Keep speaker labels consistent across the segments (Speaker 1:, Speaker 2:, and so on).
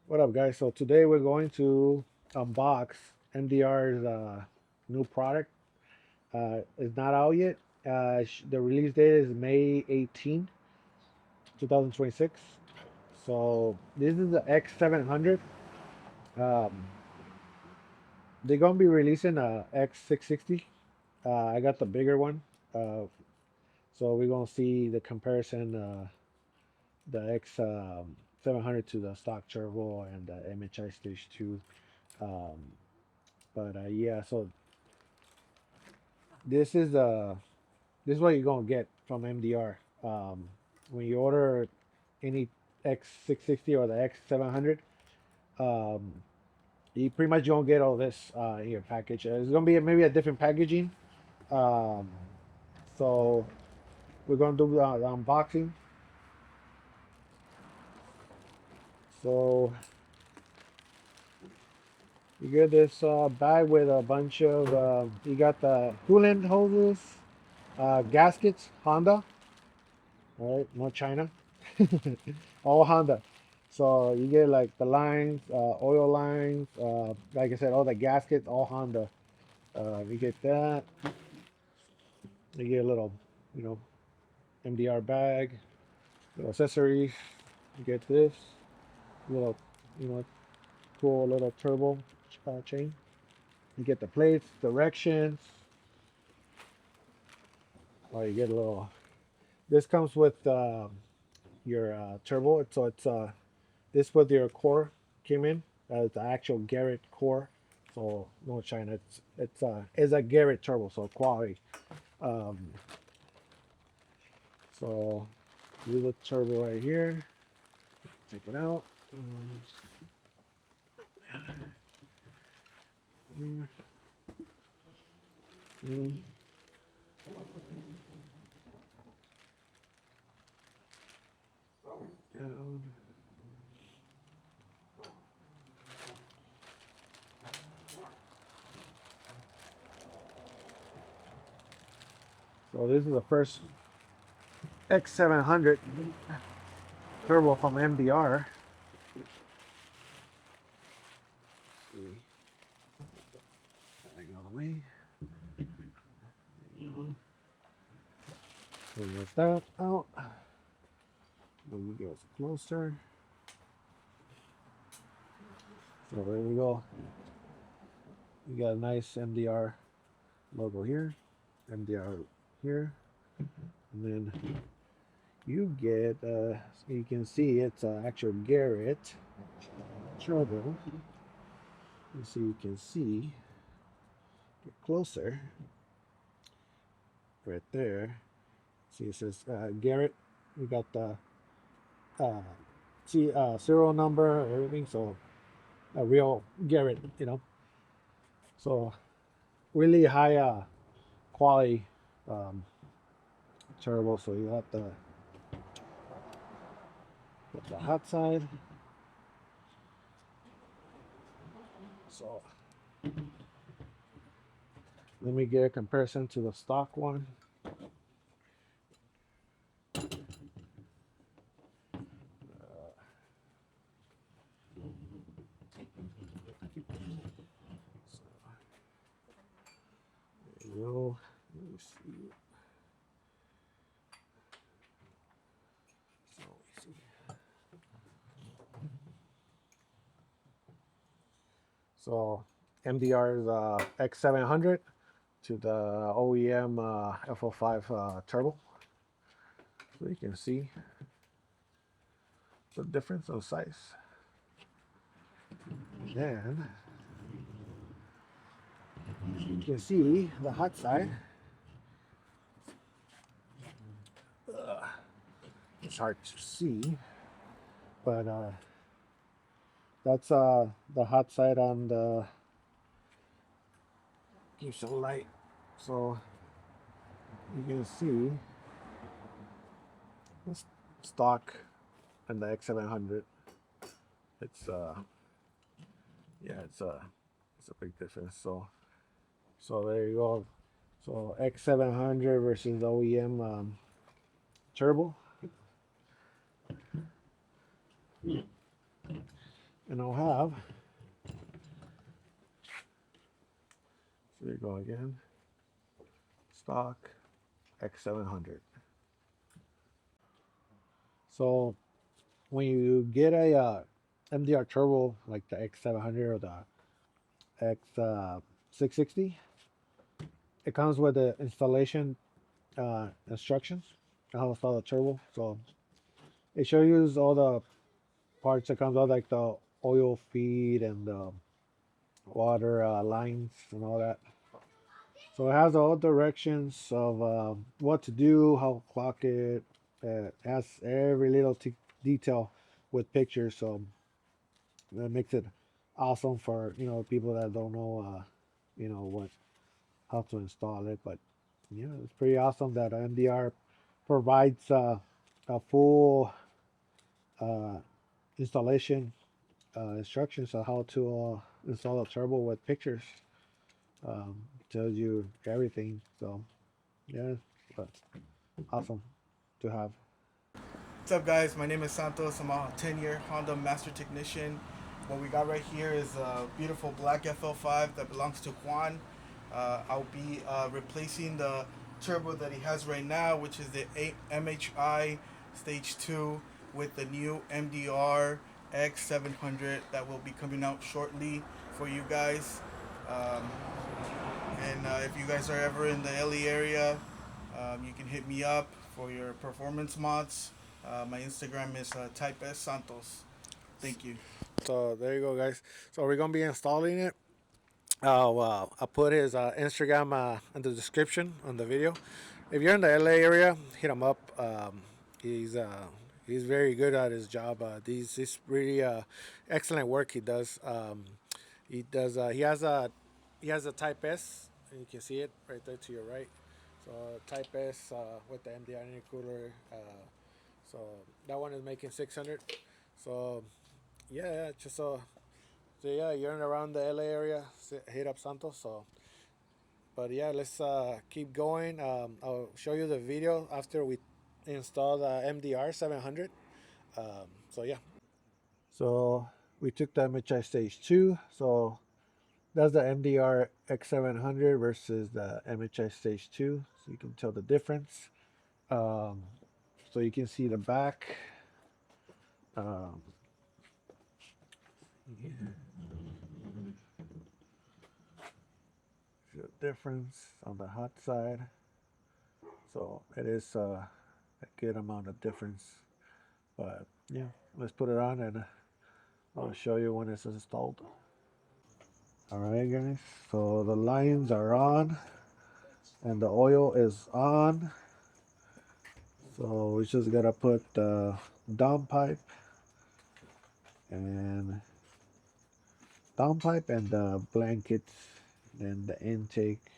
Speaker 1: What up, guys? So today we're going to unbox MDR's new product. It's not out yet. The release date is May 18, 2026. So this is the X700. Um, they're gonna be releasing a X660. I got the bigger one. Uh, so we're gonna see the comparison, the X700 to the stock turbo and the MHI Stage 2. Um, but yeah, so this is this is what you're gonna get from MDR. When you order any X660 or the X700, um, you pretty much don't get all this in your package. It's gonna be maybe a different packaging. Um, so we're gonna do the unboxing. So you get this bag with a bunch of you got the coolant hoses, gaskets, Honda. All right, no China. All Honda. So you get like the lines, oil lines, like I said, all the gaskets, all Honda. You get that. You get a little, you know, MDR bag, little accessories. You get this little, you know, cool little turbo chain. You get the plates, directions. Oh, you get a little. This comes with your turbo. So it's this with your core came in. The actual Garrett core. So no China. It's a Garrett turbo, so quality. Um, so do the turbo right here. Take it out. Mm, mm. Down. So this is the first X700 turbo from MDR. Getting all the way. So there's that out. Then we go closer. So there we go. We got a nice MDR logo here, MDR here, and then you get, you can see it's an actual Garrett turbo. So you can see, get closer, right there. See it says Garrett. We got the uh, serial number, everything. So a real Garrett, you know. So really high quality um, turbo. So you have the hot side. So let me get a comparison to the stock one. There you go. Let me see. So we see. So MDR's X700 to the OEM FL5 turbo. So you can see the difference of size. Then you can see the hot side. It's hard to see, but that's the hot side on the keeps it light, so you can see the stock and the X700. It's yeah, it's a big difference. So there you go. So X700 versus OEM turbo. And I'll have, there you go again, stock X700. So when you get a MDR Turbo like the X700 or the X660, it comes with the installation instructions on how to install the turbo. So it shows you all the parts that comes out, like the oil feed and the water lines and all that. So it has all directions of what to do, how to clock it. It has every little detail with pictures, so that makes it awesome for people that don't know how to install it. But yeah, it's pretty awesome that MDR provides a full installation instructions on how to install a turbo with pictures. Tells you everything. So yeah, but awesome to have.
Speaker 2: What's up, guys? My name is Santos. I'm a 10-year Honda Master Technician. What we got right here is a beautiful black FL5 that belongs to Juan. I'll be replacing the turbo that he has right now, which is the MHI Stage 2 with the new MDR X700 that will be coming out shortly for you guys. And if you guys are ever in the LA area, you can hit me up for your performance mods. My Instagram is type S Santos. Thank you.
Speaker 1: So there you go, guys. So we're gonna be installing it. I'll put his Instagram in the description on the video. If you're in the LA area, hit him up. He's very good at his job. This really excellent work he does. He does. He has a Type S, and you can see it right there to your right. So Type S with the MDR Intercooler. So that one is making 600. So yeah, just so yeah, you're in around the LA area, hit up Santos. So, but yeah, let's keep going. I'll show you the video after we install the MDR 700. So yeah. So we took the MHI Stage 2. So that's the MDR X700 versus the MHI Stage 2. So you can tell the difference. So you can see the back. Yeah. The difference on the hot side. So it is a good amount of difference. But yeah, let's put it on and I'll show you when it's installed. Alright guys, so the lines are on and the oil is on. So we just gotta put the downpipe and the blankets, then the intake,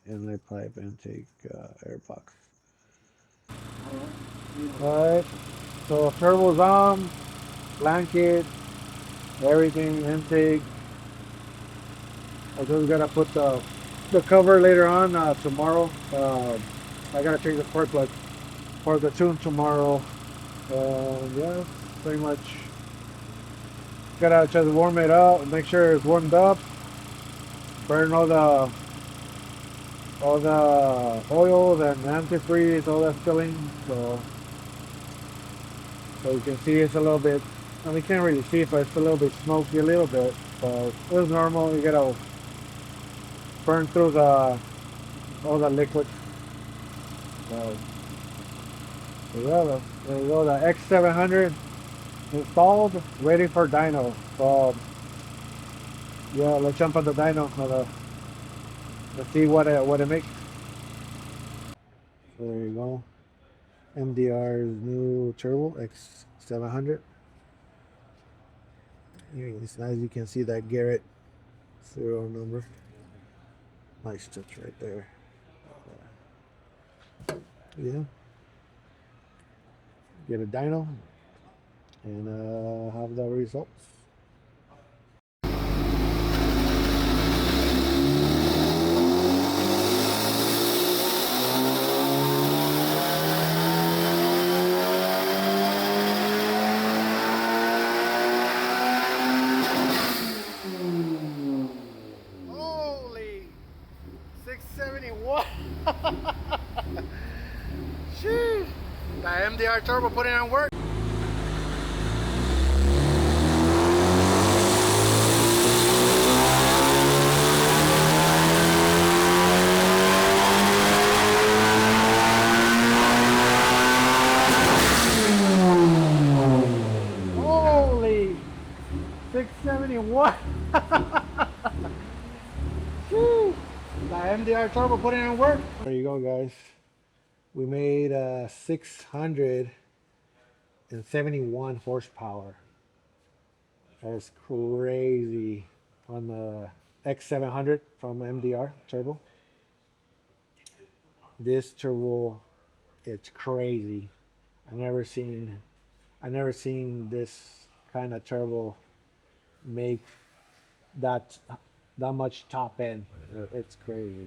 Speaker 1: inlet pipe, intake, air box. Alright, so turbo's on, blanket, everything, intake. I just gotta put the cover later on tomorrow. I gotta change the spark plug for the tune tomorrow. Yeah, pretty much. Gotta just warm it up, make sure it's warmed up, burn all the oils and antifreeze, all that filling. So you can see it's a little bit, and we can't really see it, but it's a little bit smoky a little bit. But it's normal. You gotta burn through all the liquid. So yeah, there you go. The X700 installed, ready for dyno. So yeah, let's jump on the dyno. Let's see what it makes. So there you go. MDR's new turbo X700. It's nice. You can see that Garrett serial number. Nice touch right there. Yeah. Get a dyno and have the results. MDR Turbo putting on work. Holy 671. Woo. The MDR Turbo putting on work. There you go, guys. We made 671 horsepower. That's crazy on the X700 from MDR Turbo. This turbo, it's crazy. I never seen this kind of turbo make that much top end. It's crazy.